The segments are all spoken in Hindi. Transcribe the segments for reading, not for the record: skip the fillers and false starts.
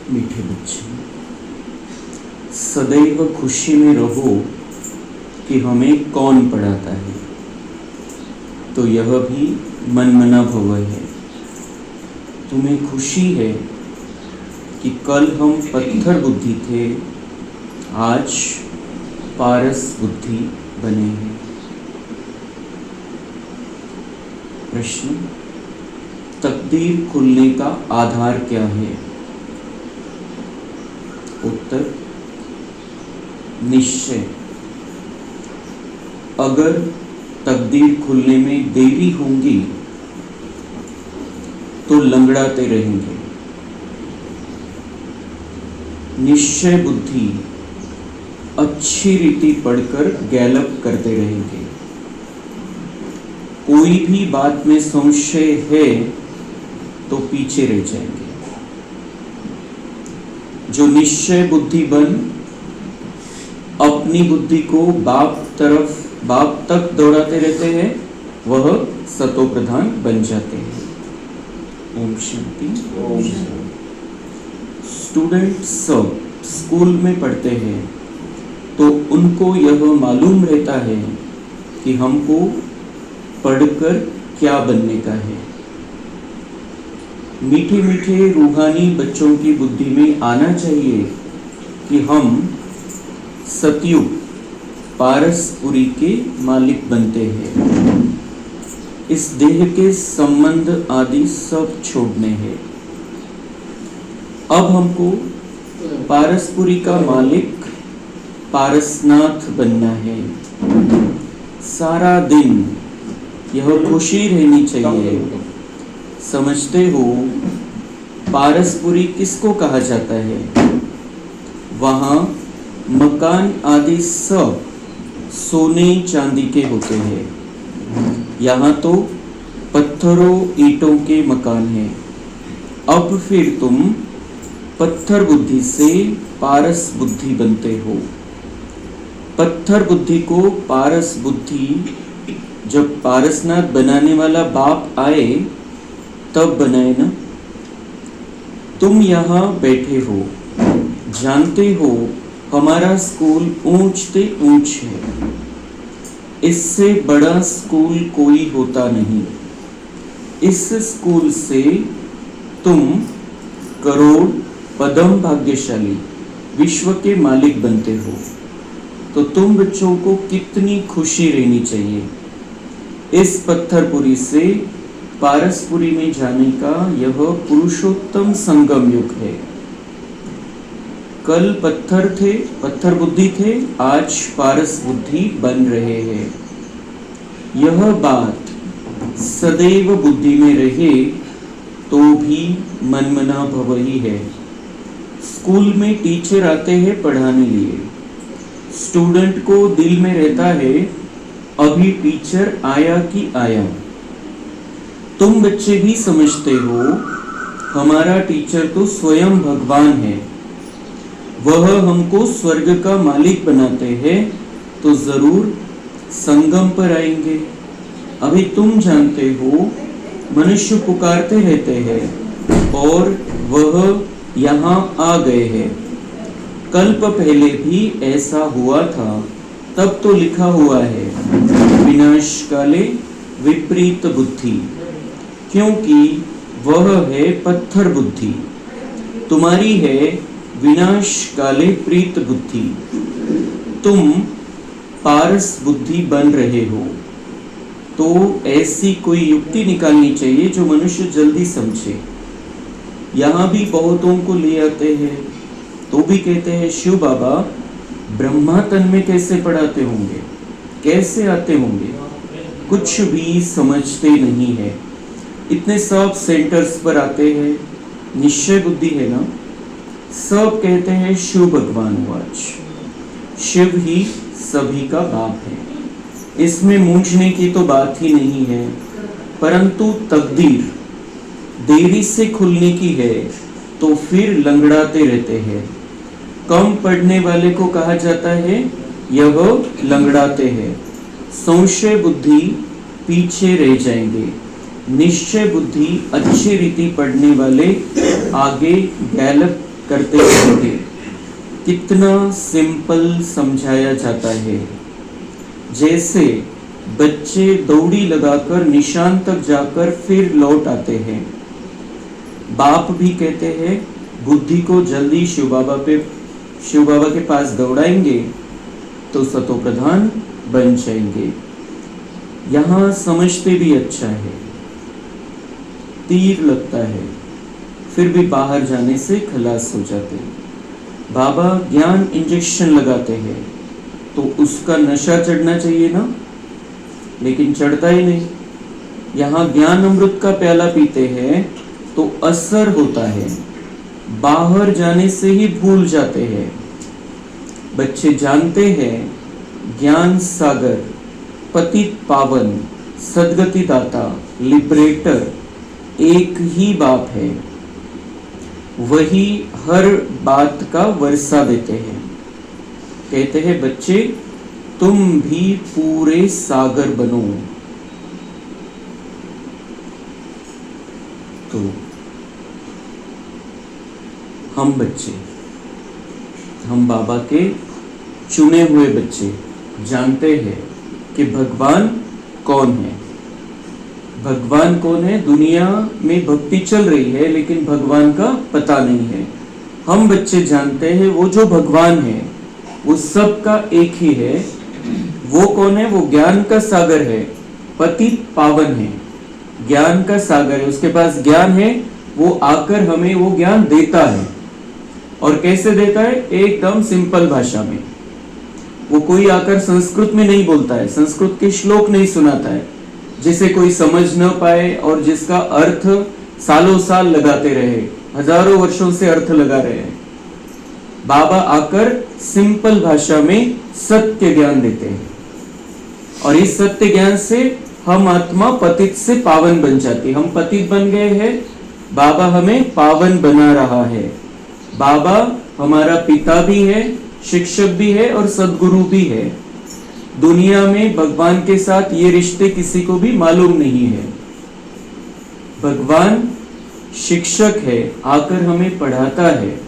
मीठे बच्चे, सदैव खुशी में रहो कि हमें कौन पढ़ाता है, तो यह भी मनमना भव है। तुम्हें खुशी है कि कल हम पत्थर बुद्धि थे, आज पारस बुद्धि बने हैं। प्रश्न, तकदीर खुलने का आधार क्या है? उत्तर, निश्चय। अगर तकदीर खुलने में देरी होगी तो लंगड़ाते रहेंगे। निश्चय बुद्धि अच्छी रीति पढ़कर गैलप करते रहेंगे। कोई भी बात में संशय है तो पीछे रह जाएंगे। जो निश्चय बुद्धि बन अपनी बुद्धि को बाप तक दौड़ाते रहते हैं, वह सतो प्रधान बन जाते हैं। ओम शांति। स्टूडेंट सब स्कूल में पढ़ते हैं तो उनको यह मालूम रहता है कि हमको पढ़कर क्या बनने का है। मीठे मीठे रूहानी बच्चों की बुद्धि में आना चाहिए कि हम सतयुग पारसपुरी के मालिक बनते हैं। इस देह के संबंध आदि सब छोड़ने हैं। अब हमको पारसपुरी का मालिक पारसनाथ बनना है। सारा दिन यह खुशी रहनी चाहिए। समझते हो पारसपुरी किसको कहा जाता है? वहाँ मकान आदि सब सोने चांदी के होते हैं। यहाँ तो पत्थरों ईंटों के मकान हैं। अब फिर तुम पत्थर बुद्धि से पारस बुद्धि बनते हो। पत्थर बुद्धि को पारस बुद्धि जब पारसनाथ बनाने वाला बाप आए तब बनाए ना। तुम यहाँ बैठे हो, जानते हो हमारा स्कूल ऊंच से ऊंच है। इससे बड़ा स्कूल कोई होता नहीं। इस स्कूल से तुम करोड़ पदम भाग्यशाली विश्व के मालिक बनते हो। तो तुम बच्चों को कितनी खुशी रहनी चाहिए। इस पत्थरपुरी से पारसपुरी में जाने का यह पुरुषोत्तम संगम युग है। कल पत्थर बुद्धि थे, आज पारस बुद्धि बन रहे हैं। यह बात सदैव बुद्धि में रहे तो भी मनमना भव ही है। स्कूल में टीचर आते हैं पढ़ाने लिए। स्टूडेंट को दिल में रहता है अभी टीचर आया कि आया। तुम बच्चे भी समझते हो हमारा टीचर तो स्वयं भगवान है। वह हमको स्वर्ग का मालिक बनाते हैं तो जरूर संगम पर आएंगे। अभी तुम जानते हो मनुष्य पुकारते रहते हैं और वह यहाँ आ गए हैं। कल्प पहले भी ऐसा हुआ था। तब तो लिखा हुआ है विनाश काले विपरीत बुद्धि, क्योंकि वह है पत्थर बुद्धि। तुम्हारी है विनाश काले प्रीत बुद्धि। तुम पारस बुद्धि बन रहे हो। तो ऐसी कोई युक्ति निकालनी चाहिए जो मनुष्य जल्दी समझे। यहाँ भी बहुतों को ले आते हैं तो भी कहते हैं शिव बाबा ब्रह्मा तन में कैसे पढ़ाते होंगे, कैसे आते होंगे। कुछ भी समझते नहीं है। इतने सब सेंटर्स पर आते हैं, निश्चय बुद्धि है ना। सब कहते हैं शिव भगवान वाच, शिव ही सभी का बाप है। इसमें मूंझने की तो बात ही नहीं है। परंतु तकदीर देरी से खुलने की है तो फिर लंगड़ाते रहते हैं। कम पढ़ने वाले को कहा जाता है यह लंगड़ाते हैं। संशय बुद्धि पीछे रह जाएंगे। निश्चय बुद्धि अच्छी रीति पढ़ने वाले आगे गैलप करते होंगे, कितना सिंपल समझाया जाता है। जैसे बच्चे दौड़ी लगाकर निशान तक जाकर फिर लौट आते हैं। बाप भी कहते हैं बुद्धि को जल्दी शिव बाबा के पास दौड़ाएंगे तो सतो प्रधान बन जाएंगे। यहाँ समझते भी अच्छा है, तीर लगता है, फिर भी बाहर जाने से खलास हो जाते हैं। बाबा ज्ञान इंजेक्शन लगाते हैं तो उसका नशा चढ़ना चाहिए ना, लेकिन चढ़ता ही नहीं। यहाँ ज्ञान अमृत का प्याला पीते हैं तो असर होता है, बाहर जाने से ही भूल जाते हैं। बच्चे जानते हैं ज्ञान सागर, पतित पावन, सदगति दाता, लिबरेटर एक ही बाप है। वही हर बात का वर्षा देते हैं। कहते हैं बच्चे तुम भी पूरे सागर बनो। तो हम बच्चे, हम बाबा के चुने हुए बच्चे जानते हैं कि भगवान कौन है। भगवान कौन है? दुनिया में भक्ति चल रही है लेकिन भगवान का पता नहीं है। हम बच्चे जानते हैं वो जो भगवान है वो सबका एक ही है। वो कौन है? वो ज्ञान का सागर है, पतित पावन है, ज्ञान का सागर है। उसके पास ज्ञान है, वो आकर हमें वो ज्ञान देता है। और कैसे देता है? एकदम सिंपल भाषा में। वो कोई आकर संस्कृत में नहीं बोलता है, संस्कृत के श्लोक नहीं सुनाता है जिसे कोई समझ न पाए और जिसका अर्थ सालों साल लगाते रहे, हजारों वर्षों से अर्थ लगा रहे हैं। बाबा आकर सिंपल भाषा में सत्य ज्ञान देते हैं और इस सत्य ज्ञान से हम आत्मा पतित से पावन बन जाती है। हम पतित बन गए हैं, बाबा हमें पावन बना रहा है। बाबा हमारा पिता भी है, शिक्षक भी है और सद्गुरु भी है। दुनिया में भगवान के साथ ये रिश्ते किसी को भी मालूम नहीं है। भगवान शिक्षक है, आकर हमें पढ़ाता है,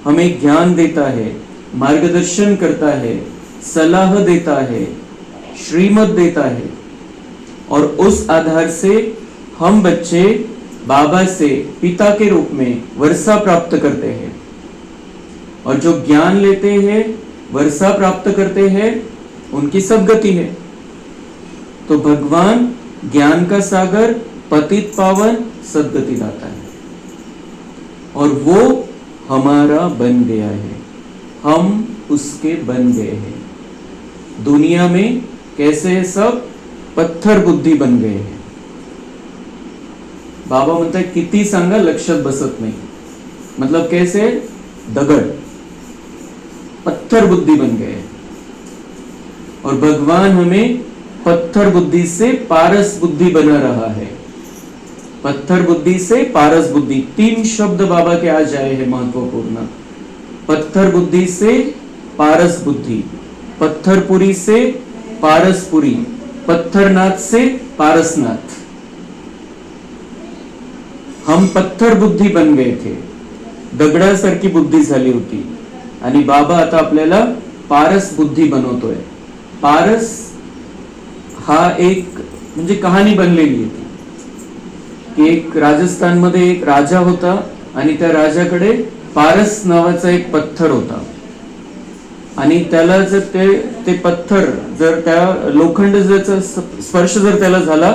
हमें ज्ञान देता है, मार्गदर्शन करता है, सलाह देता है, श्रीमत देता है और उस आधार से हम बच्चे बाबा से पिता के रूप में वर्षा प्राप्त करते हैं। और जो ज्ञान लेते हैं, वर्षा प्राप्त करते हैं, उनकी सद्गति है। तो भगवान ज्ञान का सागर, पतित पावन, सद्गति दाता है और वो हमारा बन गया है, हम उसके बन गए हैं। दुनिया में कैसे है? सब पत्थर बुद्धी बन गए हैं। बाबा म्हणतात किती सांगा लक्षात बसत नाही। मतलब कैसे? दगड़, पत्थर बुद्धि बन गए। और भगवान हमें पत्थर बुद्धि से पारस बुद्धि बना रहा है। पत्थर बुद्धि से पारस बुद्धि, 3 शब्द बाबा के आज आए हैं महत्वपूर्ण। पत्थर बुद्धि से पारस बुद्धि, पत्थरपुरी से पारसपुरी, पत्थरनाथ से पारसनाथ। हम पत्थर बुद्धी बन गए थे, दगडासारखी बुद्धी झाली होती आणि बाबा आता आपल्याला पारस बुद्धी बनवतोय। पारस हा एक म्हणजे कहाणी बनलेली आहे की एक राजस्थान मध्ये एक राजा होता आणि त्या राजाकडे पारस नावाचा एक पत्थर होता आणि त्याला जर ते पत्थर जर त्या लोखंड जर स्पर्श जर त्याला झाला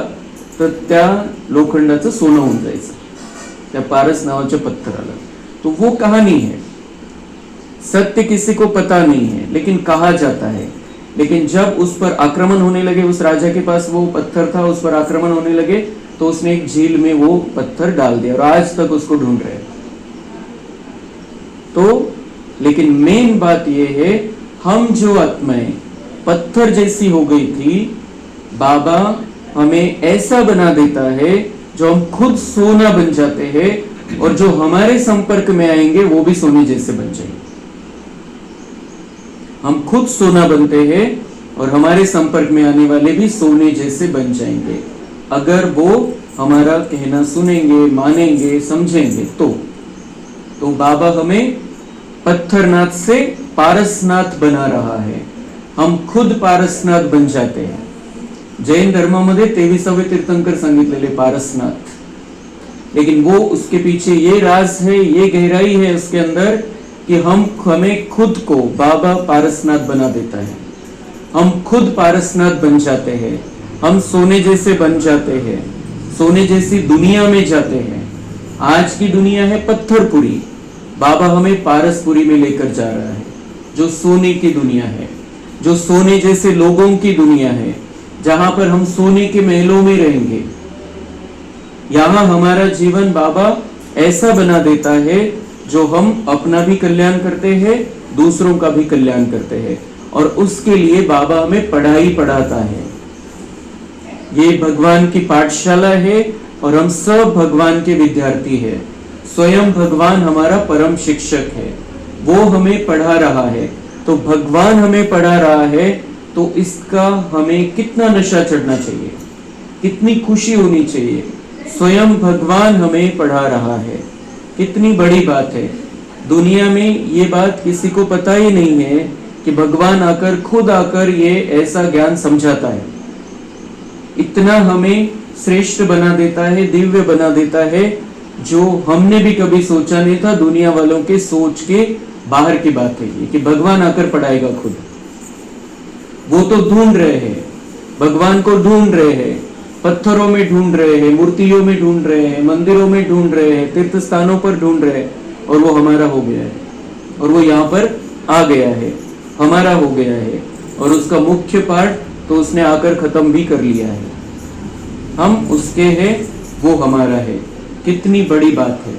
तर त्या लोखंडाचं सोनं होऊन जायचं, त्या पारस नावाच्या पत्थराला। तो वो कहानी है, सत्य किसी को पता नहीं है लेकिन कहा जाता है। लेकिन जब उस पर आक्रमण होने लगे, उस राजा के पास वो पत्थर था, उस पर आक्रमण होने लगे तो उसने एक झील में वो पत्थर डाल दिया और आज तक उसको ढूंढ रहे हैं। तो लेकिन मेन बात ये है, हम जो आत्माएं पत्थर जैसी हो गई थी, बाबा हमें ऐसा बना देता है जो हम खुद सोना बन जाते हैं और जो हमारे संपर्क में आएंगे वो भी सोने जैसे बन जाएंगे। हम खुद सोना बनते हैं और हमारे संपर्क में आने वाले भी सोने जैसे बन जाएंगे अगर वो हमारा कहना सुनेंगे, मानेंगे, समझेंगे। तो तो बाबा हमें पत्थरनाथ से पारसनाथ बना रहा है, हम खुद पारसनाथ बन जाते हैं. जैन धर्मामध्ये 23वे तीर्थंकर सांगितलेले पारसनाथ. लेकिन वो उसके पीछे ये राज है, ये गहराई है उसके अंदर कि हमें खुद को बाबा पारसनाथ बना देता है. हम खुद पारसनाथ बन जाते हैं, हम सोने जैसे बन जाते हैं, सोने जैसी दुनिया में जाते हैं. आज की दुनिया है पत्थरपुरी, बाबा हमें पारसपुरी में लेकर जा रहा है, जो सोने की दुनिया है, जो सोने जैसे लोगों की दुनिया है, जहां पर हम सोने के महलों में रहेंगे. यहां हमारा जीवन बाबा ऐसा बना देता है जो हम अपना भी कल्याण करते हैं, दूसरों का भी कल्याण करते हैं. और उसके लिए बाबा हमें पढ़ाई पढ़ाता है. ये भगवान की पाठशाला है और हम सब भगवान के विद्यार्थी हैं. स्वयं भगवान हमारा परम शिक्षक है, वो हमें पढ़ा रहा है. तो भगवान हमें पढ़ा रहा है तो इसका हमें कितना नशा चढ़ना चाहिए, कितनी खुशी होनी चाहिए. स्वयं भगवान हमें पढ़ा रहा है, कितनी बड़ी बात है. दुनिया में ये बात किसी को पता ही नहीं है कि भगवान आकर खुद आकर ये ऐसा ज्ञान समझाता है. इतना हमें श्रेष्ठ बना देता है, दिव्य बना देता है, जो हमने भी कभी सोचा नहीं था. दुनिया वालों के सोच के बाहर की बात है ये कि भगवान आकर पढ़ाएगा खुद. वो तो ढूंढ रहे हैं, भगवान को ढूंढ रहे हैं, पत्थरों में ढूंढ रहे हैं, मूर्तियों में ढूंढ रहे हैं, मंदिरों में ढूंढ रहे हैं, तीर्थ स्थानों पर ढूंढ रहे हैं. और वो हमारा हो गया है, और वो यहाँ पर आ गया है, हमारा हो गया है. और उसका मुख्य पार्ट तो उसने आकर खत्म भी कर लिया है. हम उसके हैं, वो हमारा है. कितनी बड़ी बात है.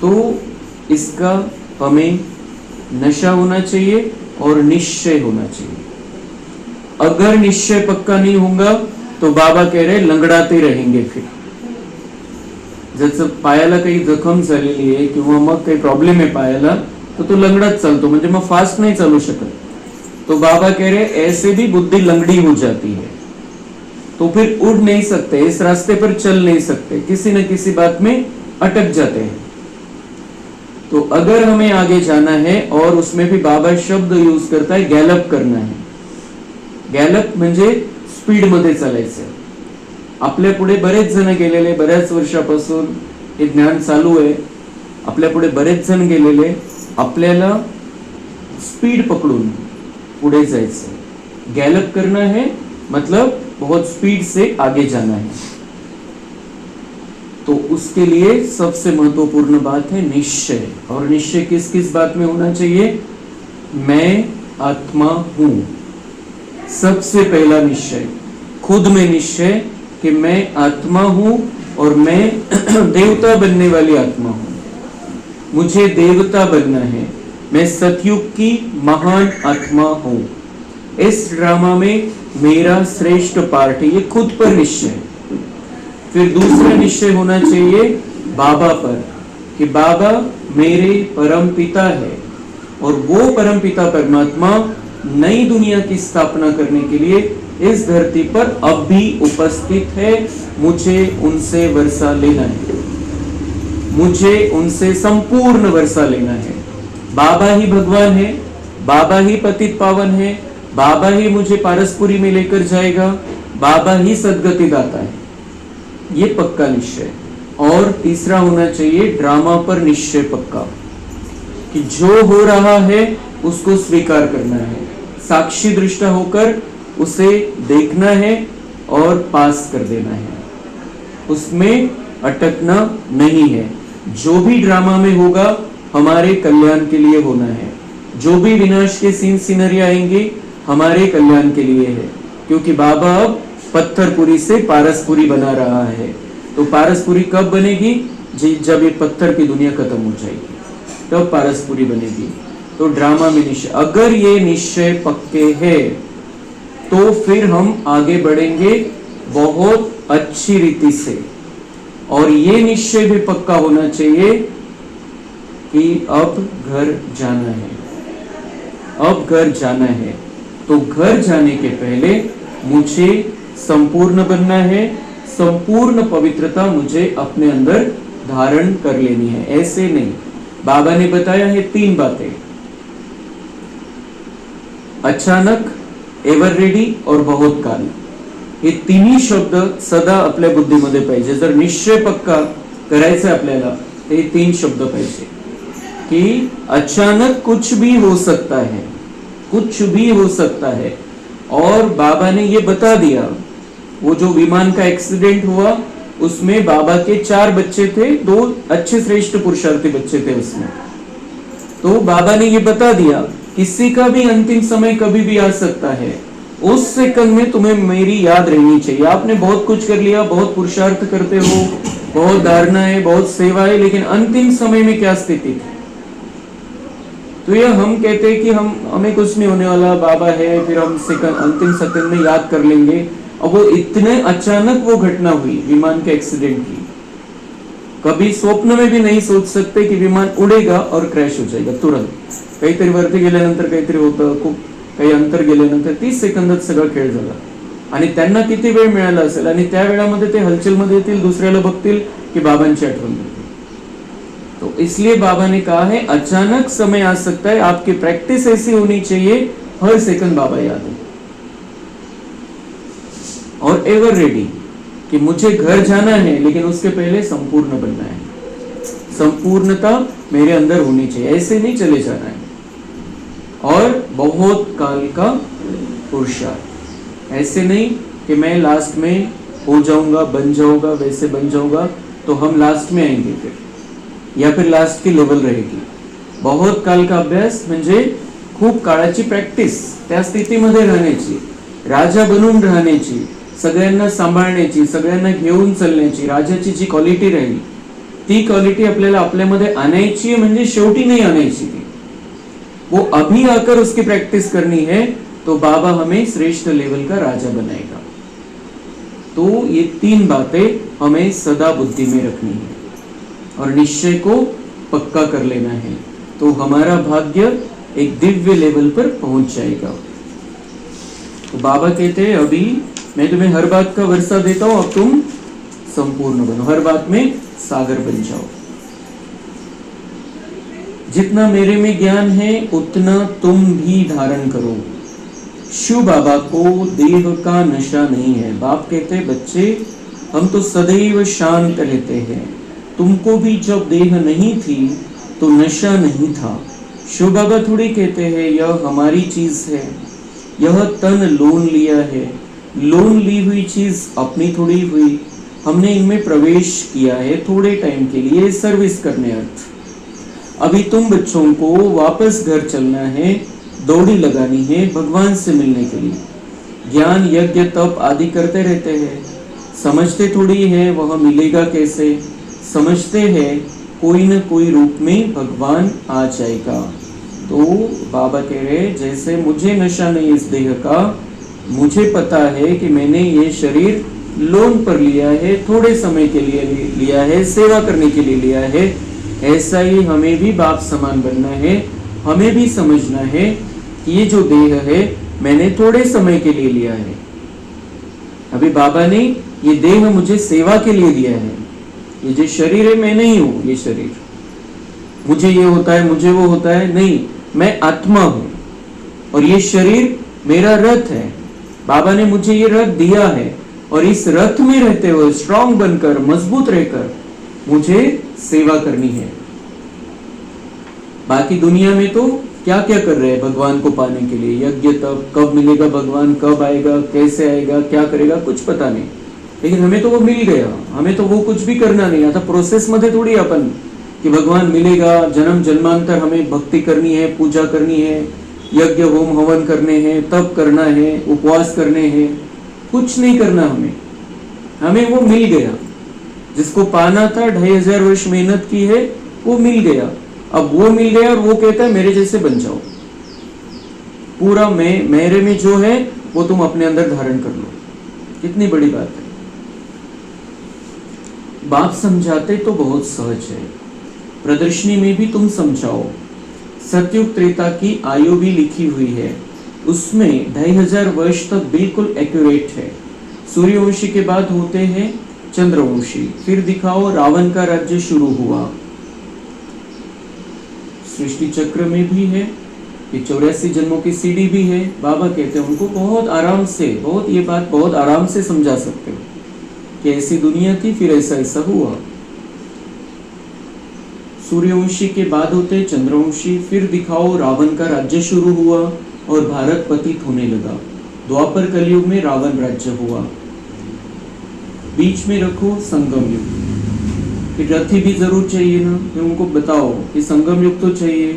तो इसका हमें नशा होना चाहिए और निश्चय होना चाहिए. अगर निश्चय पक्का नहीं होगा तो बाबा कह रहे लंगडाते रहेंगे. फिर जसं पायाला काही जखम झालेली आहे किंवा मग काही प्रॉब्लेम आहे पायाला, तो तो लंगडत चालतो, म्हणजे मग फास्ट नहीं चालू शकत. तो बाबा कह रहे ऐसे भी बुद्धि लंगड़ी हो जाती है, तो फिर उड़ नहीं सकते, इस रास्ते पर चल नहीं सकते, किसी न किसी बात में अटक जाते हैं. तो अगर हमें आगे जाना है, और उसमें भी बाबा शब्द यूज करता है गॅलप करना है. गॅलप म्हणजे स्पीड मध्ये चालायचं. आपल्या पुढे बरेच जण गेलेले, बऱ्याच वर्षापासून हे ज्ञान चालू आहे, आपल्या पुढे बरेच जण गेलेले. आपल्याला स्पीड पकडून पुढे जायचं. गॅलप करना है मतलब बहुत स्पीड से आगे जाना है. तो उसके लिए सबसे महत्वपूर्ण बात है निश्चय. और निश्चय किस किस बात में होना चाहिए? मैं आत्मा हूं. सबसे पहला निश्चय खुद में निश्चय कि मैं आत्मा हूं और मैं देवता बनने वाली आत्मा हूं. मुझे देवता बनना है. मैं सतयुग की महान आत्मा हूं. इस ड्रामा में मेरा श्रेष्ठ पार्ट है. ये खुद पर निश्चय. फिर दूसरा निश्चय होना चाहिए बाबा पर कि बाबा मेरे परम पिता है, और वो परम पिता परमात्मा नई दुनिया की स्थापना करने के लिए इस धरती पर अब भी उपस्थित है. मुझे उनसे वर्षा लेना है, मुझे उनसे संपूर्ण वर्षा लेना है. बाबा ही भगवान है, बाबा ही पतित पावन है, बाबा ही मुझे पारसपुरी में लेकर जाएगा, बाबा ही सद्गति दाता है. ये पक्का निश्चय. और तीसरा होना चाहिए ड्रामा पर निश्चय पक्का कि जो हो रहा है उसको स्वीकार करना है, साक्षी दृष्टा होकर उसे देखना है और पास कर देना है. उसमें अटकना नहीं है. जो भी ड्रामा में होगा हमारे कल्याण के लिए होना है. जो भी विनाश के सीन सीनरी आएंगे हमारे कल्याण के लिए है. क्योंकि बाबा अब पत्थरपुरी से पारसपुरी बना रहा है. तो पारसपुरी कब बनेगी? जब ये पत्थर की दुनिया खत्म हो जाएगी तब पारसपुरी बनेगी. तो ड्रामा में निश्चय, अगर ये निश्चय पक्के हैं तो फिर हम आगे बढ़ेंगे बहुत अच्छी रीति से. और ये निश्चय भी पक्का होना चाहिए कि अब घर जाना है, अब घर जाना है. तो घर जाने के पहले मुझे संपूर्ण बनना है, संपूर्ण पवित्रता मुझे अपने अंदर धारण कर लेनी है. ऐसे नहीं, बाबा ने बताया है 3 बातें, अचानक, एव्हर रेडी और बहुत काल. हे तिन्ही शब्द सदा आपल्या बुद्धीमध्ये पाहिजे. जर निश्चय पक्का करायचा आपल्याला हे 3 शब्द पाहिजे कि अचानक कुछ भी हो सकता है, कुछ भी हो सकता है. और बाबा ने ये बता दिया, वो जो विमान का एक्सीडेंट हुआ उसमें बाबा के 4 बच्चे थे, 2 अच्छे श्रेष्ठ पुरुषार्थी बच्चे थे उसमें. तो बाबा ने ये बता दिया किसी का भी अंतिम समय कभी भी आ सकता है. उस सेकंड में तुम्हें मेरी याद रहनी चाहिए. आपने बहुत कुछ कर लिया, बहुत पुरुषार्थ करते हो, बहुत धारणा है, बहुत सेवा है, लेकिन अंतिम समय में क्या स्थिति थी. तो ये हम कहते हैं कि हमें कुछ नहीं होने वाला, बाबा है, फिर हम अंतिम सेकंड में याद कर लेंगे. अब वो इतने अचानक वो घटना हुई विमान के एक्सीडेंट की, कभी स्वप्न में भी नहीं सोच सकते की विमान उडेगा और क्रॅश हो जाएगा तुरंत. काहीतरी वरती गेल्यानंतर काहीतरी होतं, खूप काही अंतर गेल्यानंतर 30 सेकंदात सगळा खेळ झाला. आणि त्यांना किती वेळ मिळाला असेल, आणि त्या वेळामध्ये ते हलचलमध्ये येतील, दुसऱ्याला बघतील की बाबांची आठवण येते. तो इसलिए बाबा ने कहा है अचानक समय आ सकता है, आपकी प्रैक्टिस ऐसी होनी चाहिए हर सेकंड बाबा याद है. और एवर रेडी कि मुझे घर जाना है लेकिन उसके पहले संपूर्ण बनना है, संपूर्णता मेरे अंदर होनी चाहिए, ऐसे नहीं चले जाना है. और बहुत काल का पुरुषार्थ, ऐसे नहीं कि मैं लास्ट में हो जाऊंगा, बन जाऊंगा, वैसे बन जाऊंगा तो हम लास्ट में आएंगे फिर, या फिर लास्ट की लेवल रहेगी. बहुत काल का अभ्यास म्हणजे खूप काळाची प्रॅक्टिस, त्या स्थितीमध्ये राहण्याची, राजा बनून राहण्याची, सगळ्यांना सांभाळण्याची, सगळ्यांना घेऊन चालण्याची, राजाची जी क्वालिटी राहील ती क्वालिटी आपल्याला आपल्यामध्ये आणायची, म्हणजे शेवटी नाही आणायची ती, वो अभी आकर उसकी प्रैक्टिस करनी है. तो बाबा हमें श्रेष्ठ लेवल का राजा बनाएगा. तो ये 3 बातें हमें सदा बुद्धि में रखनी है और निश्चय को पक्का कर लेना है, तो हमारा भाग्य एक दिव्य लेवल पर पहुंच जाएगा. तो बाबा कहते हैं अभी मैं तुम्हें हर बात का वर्षा देता हूं, अब तुम संपूर्ण बनो, हर बात में सागर बन जाओ. जितना मेरे में ज्ञान है उतना तुम भी धारण करो. शिव बाबा को देह का नशा नहीं है. बाप कहते बच्चे हम तो सदैव शांत रहते हैं, तुमको भी जब देह नहीं थी तो नशा नहीं था. शिव बाबा थोड़ी कहते हैं यह हमारी चीज है, यह तन लोन लिया है, लोन ली हुई चीज अपनी थोड़ी हुई, हमने इनमें प्रवेश किया है थोड़े टाइम के लिए सर्विस करने अर्थ. अभी तुम बच्चों को वापस घर चलना है, दौड़ी लगानी है भगवान से मिलने के लिए. ज्ञान यज्ञ तप आदि करते रहते हैं, समझते थोड़ी है वह मिलेगा कैसे, समझते हैं कोई न कोई रूप में भगवान आ जाएगा. तो बाबा कह रहे जैसे मुझे नशा नहीं इस देह का, मुझे पता है कि मैंने ये शरीर लोन पर लिया है, थोड़े समय के लिए लिया है, सेवा करने के लिए लिया है. ऐसा ही हमें भी बाप समान बनना है. हमें भी समझना है कि ये जो देह है मैंने थोड़े समय के लिए लिया है. अभी बाबा ने ये देह मुझे सेवा के लिए दिया है. ये जो शरीर है मैं नहीं हूं, ये शरीर मुझे ये होता है, मुझे वो होता है, नहीं, मैं आत्मा हूं और ये शरीर मेरा रथ है. बाबा ने मुझे ये रथ दिया है और इस रथ में रहते हुए स्ट्रांग बनकर, मजबूत रहकर मुझे सेवा करनी है. बाकी दुनिया में तो क्या क्या कर रहे हैं भगवान को पाने के लिए, यज्ञ तप, कब मिलेगा भगवान, कब आएगा, कैसे आएगा, क्या करेगा, कुछ पता नहीं. लेकिन हमें तो वो मिल गया, हमें तो वो कुछ भी करना नहीं. आता प्रोसेस मध्ये थोड़ी अपन कि भगवान मिलेगा, जन्म जन्मांतर हमें भक्ति करनी है, पूजा करनी है, यज्ञ होम हवन करने हैं, तप करना है, उपवास करने हैं, कुछ नहीं करना. हमें वो मिल गया, जिसको पाना था 2500 वर्ष मेहनत की है, वो मिल गया. अब वो मिल गया और वो कहता है मेरे जैसे बन जाओ, पूरा मैं, मेरे में जो है वो तुम अपने अंदर धारण कर लो. कितनी बड़ी बात है. बाप समझाते तो बहुत सहज है, प्रदर्शनी में भी तुम समझाओ. सतयुग त्रेता की आयु भी लिखी हुई है, उसमें 2500 वर्ष तक बिल्कुल एक्यूरेट है. सूर्यवंशी के बाद होते हैं चंद्रवंशी, फिर दिखाओ रावण का राज्य शुरू हुआ. सृष्टि चक्र में भी है, ये 84 जन्मों की सीढ़ी भी है। बाबा कहते हैं उनको बहुत आराम से, बहुत ये बात बहुत आराम से समझा सकते हो कि ऐसी दुनिया थी, फिर ऐसा ऐसा हुआ। सूर्यवंशी के बाद होते चंद्रवंशी, फिर दिखाओ रावण का राज्य शुरू हुआ और भारत पतित होने लगा। द्वापर कलयुग में रावण राज्य हुआ। बीच में रखो संगम युग, फिर रथी भी जरूर चाहिए ना, फिर उनको बताओ कि संगम युग तो चाहिए,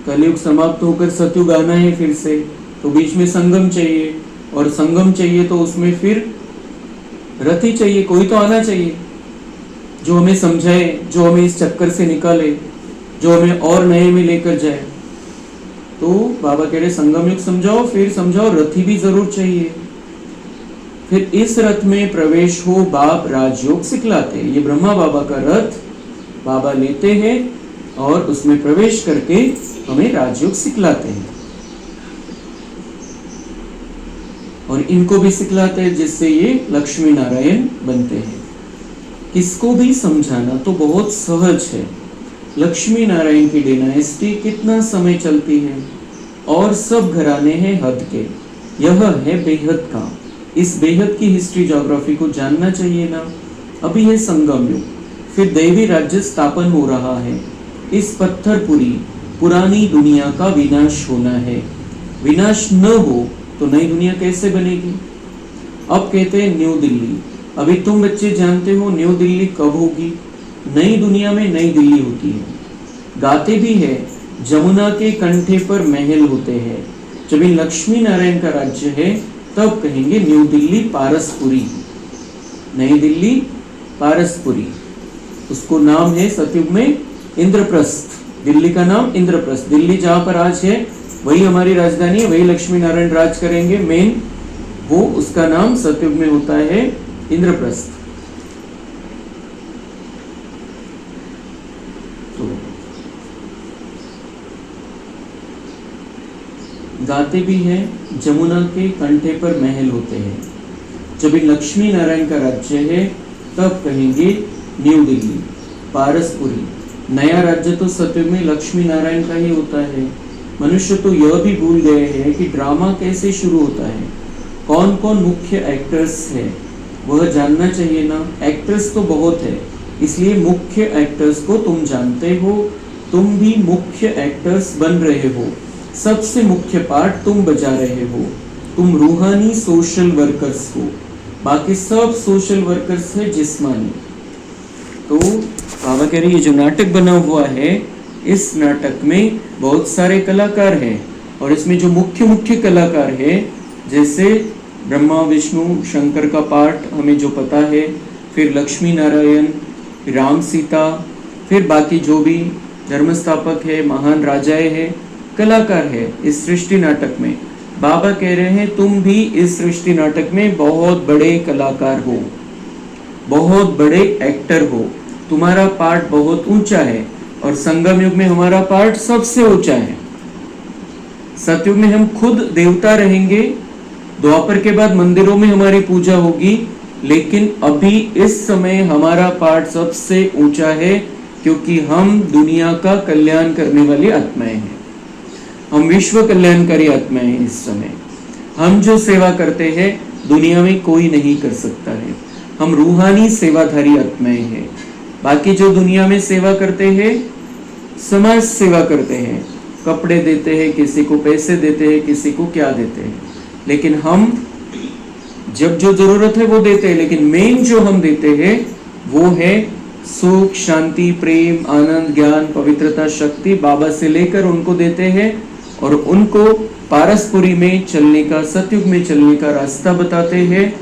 कलयुग समाप्त होकर सतयुग आना है फिर से, तो बीच में संगम चाहिए, और संगम चाहिए तो उसमें फिर रथी चाहिए, कोई तो आना चाहिए जो हमें समझाए, जो हमें इस चक्कर से निकाले, जो हमें और नए में लेकर जाए। तो बाबा कह रहे संगम युग समझाओ, फिर समझाओ रथी भी जरूर चाहिए। फिर इस रथ में प्रवेश हो बाप राजयोग सिखलाते। ये ब्रह्मा बाबा का रथ बाबा लेते हैं और उसमें प्रवेश करके हमें राजयोग सिखलाते हैं, और इनको भी सिखलाते हैं जिससे ये लक्ष्मी नारायण बनते हैं। किसको भी समझाना तो बहुत सहज है। लक्ष्मी नारायण की डायनेस्टी कितना समय चलती है और सब घराने हैं हद के, यह है बेहद का। इस बेहद की हिस्ट्री ज्योग्राफी को जानना चाहिए ना। अभी है संगम युग, फिर दैवी राज्य स्थापन हो रहा है। इस पत्थरपुरी पुरानी दुनिया का विनाश होना है। विनाश न हो तो नई दुनिया कैसे बनेगी? अब कहते हैं न्यू दिल्ली। अभी तुम बच्चे जानते हो न्यू दिल्ली कब होगी? नई दुनिया में नई दिल्ली होती है। गाते भी है जमुना के कंठे पर महल होते हैं। जब इन लक्ष्मी नारायण का राज्य है तब कहेंगे न्यू दिल्ली पारसपुरी, नई दिल्ली पारसपुरी। उसको नाम है सतयुग में इंद्रप्रस्थ। दिल्ली का नाम इंद्रप्रस्थ। दिल्ली जहां पर आज है वही हमारी राजधानी है, वही लक्ष्मी नारायण राज करेंगे मेन, वो उसका नाम सतयुग में होता है इंद्रप्रस्थ। तो गाते भी हैं जमुना के कंठे पर महल होते हैं। जब इन लक्ष्मी नारायण का राज्य है तब कहेंगे न्यू दिल्ली पारसपुरी। नया राज्य तो सतयुग में लक्ष्मी नारायण का ही होता है। मनुष्य तो यह भी भूल गए हैं कि ड्रामा कैसे शुरू होता है, कौन कौन मुख्य एक्टर्स है, वह जानना चाहिए ना। एक्टर्स तो बहुत है, इसलिए मुख्य एक्टर्स को तुम जानते हो, तुम भी मुख्य एक्टर्स बन रहे हो। सबसे मुख्य पार्ट तुम बजा रहे हो। तुम रूहानी सोशल वर्कर्स हो, बाकी सब सोशल वर्कर्स है जिस्मानी। तो बाबा कह रही ये जो नाटक बना हुआ है, इस नाटक में बहुत सारे कलाकार हैं, और इसमें जो मुख्य मुख्य कलाकार है, जैसे ब्रह्मा विष्णु शंकर का पार्ट हमें जो पता है, फिर लक्ष्मी नारायण, राम सीता, फिर बाकी जो भी धर्म स्थापक है, महान राजाएं हैं, कलाकार है इस सृष्टि नाटक में। बाबा कह रहे हैं तुम भी इस सृष्टि नाटक में बहुत बड़े कलाकार हो, बहुत बड़े एक्टर हो, तुम्हारा पार्ट बहुत ऊंचा है। और संगम युग में हमारा पार्ट सबसे ऊंचा है। सतयुग में हम खुद देवता रहेंगे, द्वापर के बाद मंदिरों में हमारी पूजा होगी, लेकिन अभी इस समय हमारा पार्ट सबसे ऊंचा है, क्योंकि हम दुनिया का कल्याण करने वाली आत्माएं हैं। हम विश्व कल्याणकारी आत्माएं हैं। इस समय हम जो सेवा करते हैं दुनिया में कोई नहीं कर सकता है। हम रूहानी सेवाधारी आत्माएं हैं। बाकी जो दुनिया में सेवा करते हैं, समाज सेवा करते हैं, कपड़े देते हैं, किसी को पैसे देते हैं, किसी को क्या देते हैं, लेकिन हम जब जो जरूरत है वो देते हैं, लेकिन मेन जो हम देते हैं वो है सुख, शांति, प्रेम, आनंद, ज्ञान, पवित्रता, शक्ति। बाबा से लेकर उनको देते हैं और उनको पारसपुरी में चलने का, सतयुग में चलने का रास्ता बताते हैं।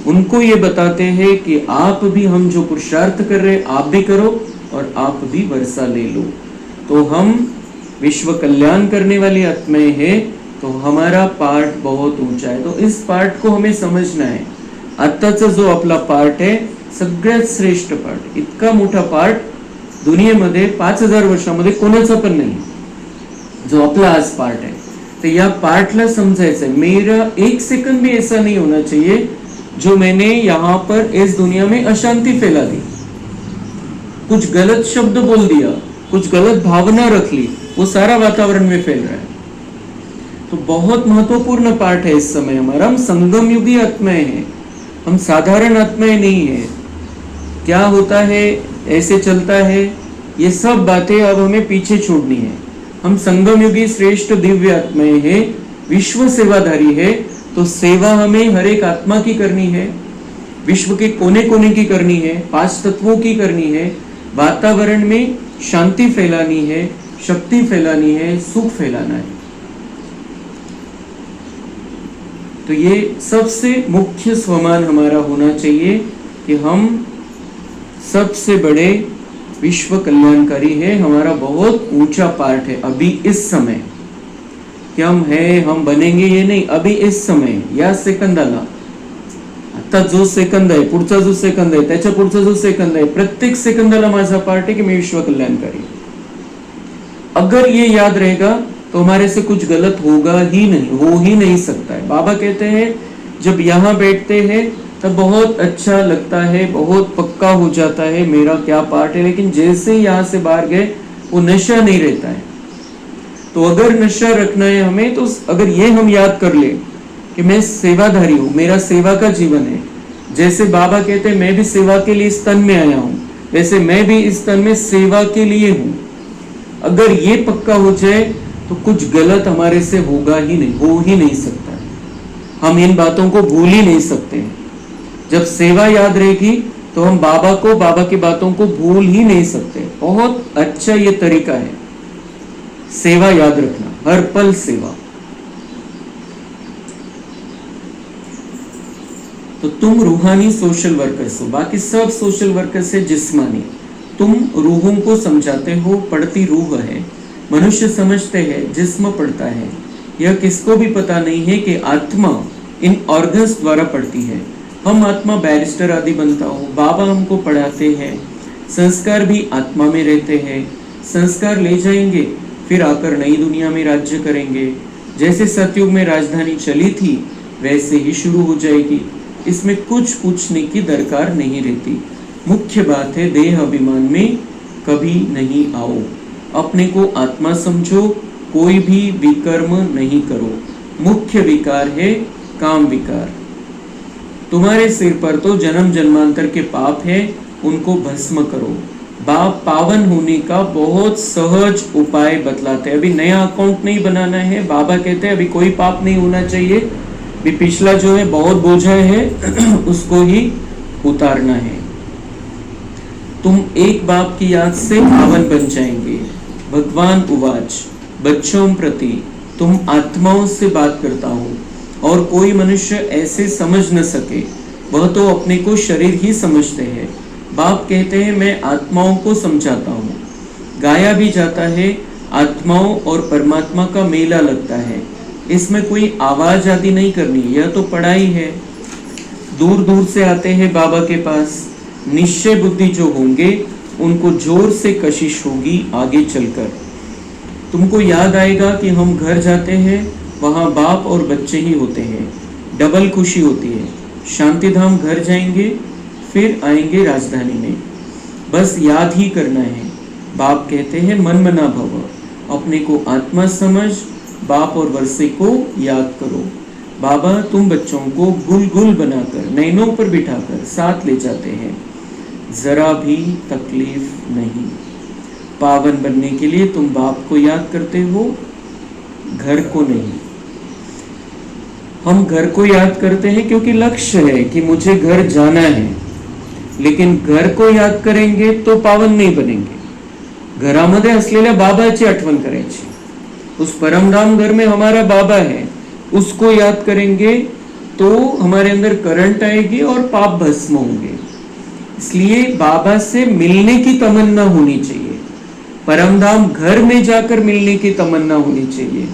उनको ये बताते हैं कि आप भी, हम जो पुरुषार्थ कर रहे हैं आप भी करो और आप भी वर्षा ले लो। तो हम विश्व कल्याण करने वाली आत्माएं हैं, तो हमारा पार्ट बहुत ऊंचा है। तो इस पार्ट को हमें समझना है। आत्ताचा जो आपला पार्ट आहे सगळ्यात श्रेष्ठ पार्ट, इतका मोठा पार्ट दुनियेमध्ये 5000 वर्षामध्ये कोणाचा पण नाही, जो आपला आज पार्ट है। तो या पार्टला समझायचं है। मेरा एक सेकंड भी ऐसा नहीं होना चाहिए जो मैंने यहाँ पर इस दुनिया में अशांति फैला दी, कुछ गलत शब्द बोल दिया, कुछ गलत भावना रख ली, वो सारा वातावरण में फैल रहा है। तो बहुत महत्वपूर्ण पार्ट है इस समय हमारा। हम संगम युगी आत्माएं हैं, हम साधारण आत्माएं नहीं है। क्या होता है, ऐसे चलता है, ये सब बातें अब हमें पीछे छोड़नी है। हम संगम युगी श्रेष्ठ दिव्य आत्माएं हैं, विश्व सेवाधारी है। तो सेवा हमें हर एक आत्मा की करनी है, विश्व के कोने कोने की करनी है, 5 तत्वों की करनी है, वातावरण में शांति फैलानी है, शक्ति फैलानी है, सुख फैलाना है। तो ये सबसे मुख्य स्वमान हमारा होना चाहिए कि हम सबसे बड़े विश्व कल्याणकारी है। हमारा बहुत ऊंचा पार्ट है अभी इस समय कि हम है, हम बनेंगे ये नहीं, अभी इस समय या सेकंदाला, आता जो सेकंद आहे, पुढचा जो सेकंद आहे, त्याच्या पुढचा जो सेकंद आहे, प्रत्येक सेकंदाला माझा पार्ट है कि मैं विश्व कल्याणकारी। अगर ये याद रहेगा तो हमारे से कुछ गलत होगा ही नहीं, हो ही नहीं सकता है। बाबा कहते हैं जब यहाँ बैठते हैं तब बहुत अच्छा लगता है, बहुत पक्का हो जाता है मेरा क्या पार्ट है, लेकिन जैसे यहाँ से बाहर गए वो नशा नहीं रहता है। तो अगर नशा रखना है हमें, तो अगर ये हम याद कर ले कि मैं सेवाधारी हूँ, मेरा सेवा का जीवन है, जैसे बाबा कहते हैं मैं भी सेवा के लिए इस तन में आया हूँ, वैसे मैं भी इस तन में सेवा के लिए हूँ। अगर ये पक्का हो जाए तो कुछ गलत हमारे से होगा ही नहीं, हो ही नहीं सकता है। हम इन बातों को भूल ही नहीं सकते हैं। जब सेवा याद रहेगी तो हम बाबा को, बाबा की बातों को भूल ही नहीं सकते। बहुत अच्छा ये तरीका है सेवा याद रखना, हर पल सेवा। तो तुम रूहानी सोशल वर्कर्स हो, बाकी सब सोशल वर्कर्स है जिस्मानी। तुम रूहों को समझाते हो, पढ़ती रूह है। मनुष्य समझते हैं जिस्म पढ़ता है। यह किसको भी पता नहीं है कि आत्मा इन ऑर्गन्स द्वारा पढ़ती है। हम आत्मा बैरिस्टर आदि बनता हो, बाबा हमको पढ़ाते हैं। संस्कार भी आत्मा में रहते हैं, संस्कार ले जाएंगे, फिर आकर नई दुनिया में राज्य करेंगे। जैसे सतयुग में राजधानी चली थी वैसे ही शुरू हो जाएगी। इसमें कुछ पूछने की दरकार नहीं रहती। मुख्य बात है देह अभिमान में कभी नहीं आओ, अपने को आत्मा समझो, कोई भी विकर्म नहीं करो। मुख्य विकार है काम विकार। तुम्हारे सिर पर तो जन्म जन्मांतर के पाप है, उनको भस्म करो। बाप पावन होने का बहुत सहज उपाय बतलाते हैं। अभी नया अकाउंट नहीं बनाना है, बाबा कहते हैं अभी कोई पाप नहीं होना चाहिए, भी पिछला जो है बहुत बोझा है उसको ही उतारना है। तुम एक बाप की याद से पावन बन जाएंगे। भगवान उवाच, बच्चों प्रति तुम आत्माओं से बात करता हो और कोई मनुष्य ऐसे समझ न सके, वह तो अपने को शरीर ही समझते हैं। बाप कहते हैं मैं आत्माओं को समझाता हूँ। गाया भी जाता है, आत्माओं और परमात्मा का मेला लगता है। इसमें कोई आवाज आदि नहीं करनी, यह तो पढ़ाई है। दूर दूर से आते हैं बाबा के पास। निश्चय बुद्धि जो होंगे उनको जोर से कशिश होगी आगे चलकर। तुमको याद आएगा कि हम घर जाते हैं, वहाँ बाप और बच्चे ही होते हैं, डबल खुशी होती है। शांति धाम घर जाएंगे, फिर आएंगे राजधानी में। बस याद ही करना है। बाप कहते हैं मन मना भव, अपने को आत्मा समझ, बाप और वर्षे को याद करो। बाबा तुम बच्चों को गुल गुल बनाकर नैनों पर बिठाकर साथ ले जाते हैं, जरा भी तकलीफ नहीं। पावन बनने के लिए तुम बाप को याद करते हो, घर को नहीं। हम घर को याद करते हैं क्योंकि लक्ष्य है कि मुझे घर जाना है, लेकिन घर को याद करेंगे तो पावन नहीं बनेंगे। घरामध्ये असलेल्या बाबाची आठवण करायची। उस परमधाम घर में हमारा बाबा है, उसको याद करेंगे तो हमारे अंदर करंट आएगी और पाप भस्म होंगे। इसलिए बाबा से मिलने की तमन्ना होनी चाहिए, परमधाम घर में जाकर मिलने की तमन्ना होनी चाहिए,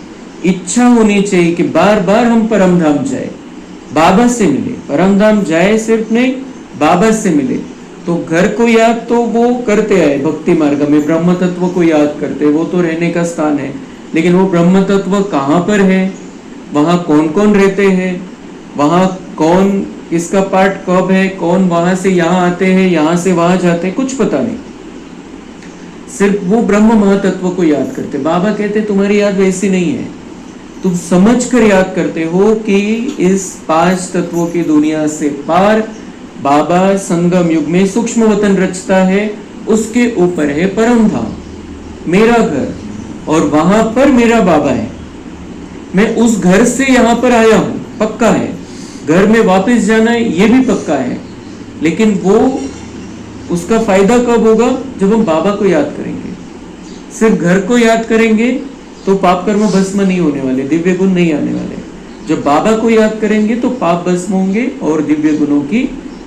इच्छा होनी चाहिए कि बार बार हम परमधाम जाए, बाबा से मिले। परमधाम जाए सिर्फ नहीं, बाबा से मिले। तो घर को याद तो वो करते आए भक्ति मार्ग में, ब्रह्म तत्व को याद करते, वो तो रहने का स्थान है, लेकिन वो ब्रह्म तत्व कहाँ पर है, वहाँ कौन कौन रहते हैं, वहाँ कौन किसका पार्ट कब है, कौन वहां से यहाँ आते हैं, यहाँ से वहां जाते हैं, कुछ पता नहीं। सिर्फ वो ब्रह्म महातत्व को याद करते। बाबा कहते तुम्हारी याद वैसी नहीं है, तुम समझ कर याद करते हो कि इस 5 तत्वों की दुनिया से पार बाबा संगम युग में सूक्ष्म वतन रचता है, उसके ऊपर है परम धाम, मेरा घर, और वहां पर मेरा बाबा है। मैं उस घर से यहां पर आया हूं, पक्का है। घर में वापस जाना है, ये भी पक्का है। लेकिन वो उसका फायदा कब होगा? जब हम बाबा को याद करेंगे। सिर्फ घर को याद करेंगे तो पाप कर्म भस्म नहीं होने वाले, दिव्य गुण नहीं आने वाले। जब बाबा को याद करेंगे तो पाप भस्म होंगे और दिव्य गुणों की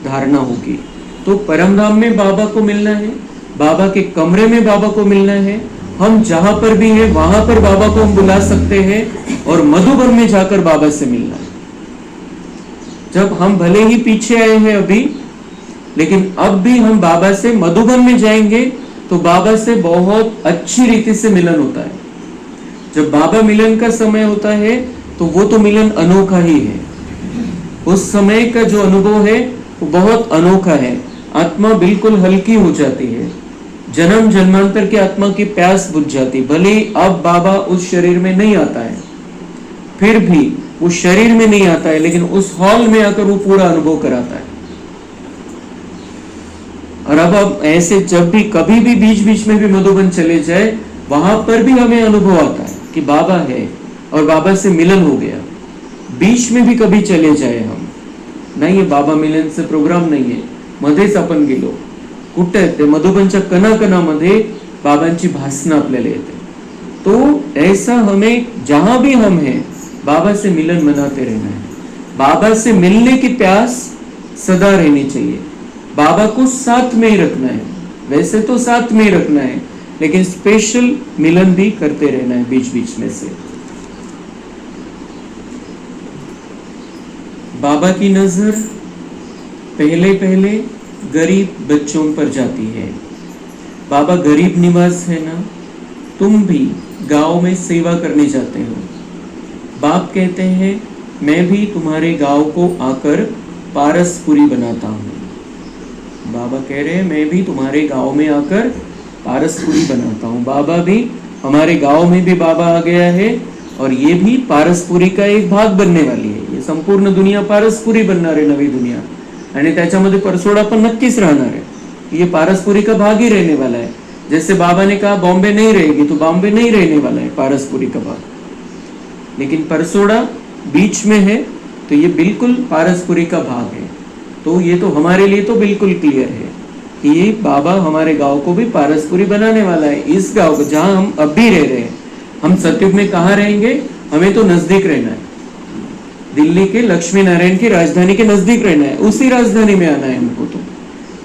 धारणा होगी। तो परम धाम में बाबा को मिलना है, बाबा के कमरे में बाबा को मिलना है। हम जहां पर भी हैं वहां पर बाबा को हम बुला सकते हैं, और मधुबन में जाकर बाबा से मिलना है। जब हम भले ही पीछे आए हैं अभी, लेकिन अब भी हम बाबा से मधुबन में जाएंगे तो बाबा से बहुत अच्छी रीति से मिलन होता है। जब बाबा मिलन का समय होता है तो वो तो मिलन अनोखा ही है। उस समय का जो अनुभव है वो बहुत अनोखा है। आत्मा बिल्कुल हल्की हो जाती है, जन्म जन्मांतर की आत्मा की प्यास बुझ जाती। भले अब बाबा उस शरीर में नहीं आता है, फिर भी वो शरीर में नहीं आता है, लेकिन उस हॉल में आकर वो पूरा अनुभव कराता है। और अब ऐसे जब भी कभी भी बीच बीच में भी मधुबन चले जाए, वहां पर भी हमें अनुभव आता है कि बाबा है और बाबा से मिलन हो गया। बीच में भी कभी चले जाए हम, नाही ये बाबा मिलन से प्रोग्राम नाहीये, मध्येच आपण गेलो, कुठे ते मधुबनच्या कणाकणामध्ये बाबांची भासना आपल्याला येते। तो ऐसा हमें जहां भी हम हैं बाबा से मिलन मनाते रहना है। बाबा से मिलने की प्यास सदा रहनी चाहिए। बाबा को साथ में ही रखना है, वैसे तो साथ में ही रखना है, लेकिन स्पेशल मिलन भी करते रहना है बीच बीच में से। बाबा की नजर पहले पहले गरीब बच्चों पर जाती है। बाबा गरीब निवास है ना, तुम भी गांव में सेवा करने जाते हो। बाप कहते हैं मैं भी तुम्हारे गांव को आकर पारसपुरी बनाता हूँ। बाबा कह रहे हैं मैं भी तुम्हारे गांव में आकर पारसपुरी बनाता हूँ। बाबा भी हमारे गांव में भी बाबा आ गया है, और ये भी पारसपुरी का एक भाग बनने वाली है। ये संपूर्ण दुनिया पारसपुरी बनणार आहे, नवी दुनिया, आणि त्याच्यामध्ये परसोडा पण नक्कीच राहणार है। ये पारसपुरी का भाग ही रहने वाला है। जैसे बाबा ने कहा बॉम्बे नहीं रहेगी, तो बॉम्बे नहीं रहने वाला है पारसपुरी का भाग, लेकिन परसोड़ा बीच में है, तो ये बिल्कुल पारसपुरी का भाग है। तो ये तो हमारे लिए तो बिल्कुल क्लियर है कि ये बाबा हमारे गांव को भी पारसपुरी बनाने वाला है। इस गांव को जहां हम अब भी रह रहे हैं, हम सतयुग में कहाँ रहेंगे? हमें तो नजदीक रहना है, दिल्ली के लक्ष्मी नारायण की राजधानी के नजदीक रहना है, उसी राजधानी में आना है हमको तो।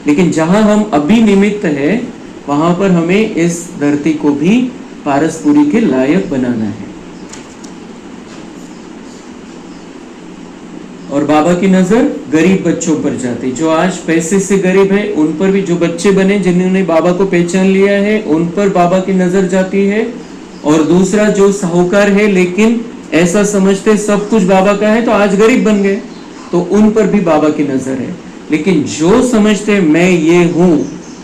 लेकिन जहां हम अभी निमित्त है, वहां पर हमें इस धरती को भी पारसपुरी के लायक बनाना है। और बाबा की नजर गरीब बच्चों पर जाती, जो आज पैसे से गरीब है उन पर भी, जो बच्चे बने जिन्होंने बाबा को पहचान लिया है उन पर बाबा की नजर जाती है। और दूसरा जो साहूकार है लेकिन ऐसा समझते सब कुछ बाबा का है तो आज गरीब बन गए, तो उन पर भी बाबा की नजर है। लेकिन जो समझते मैं ये हूं,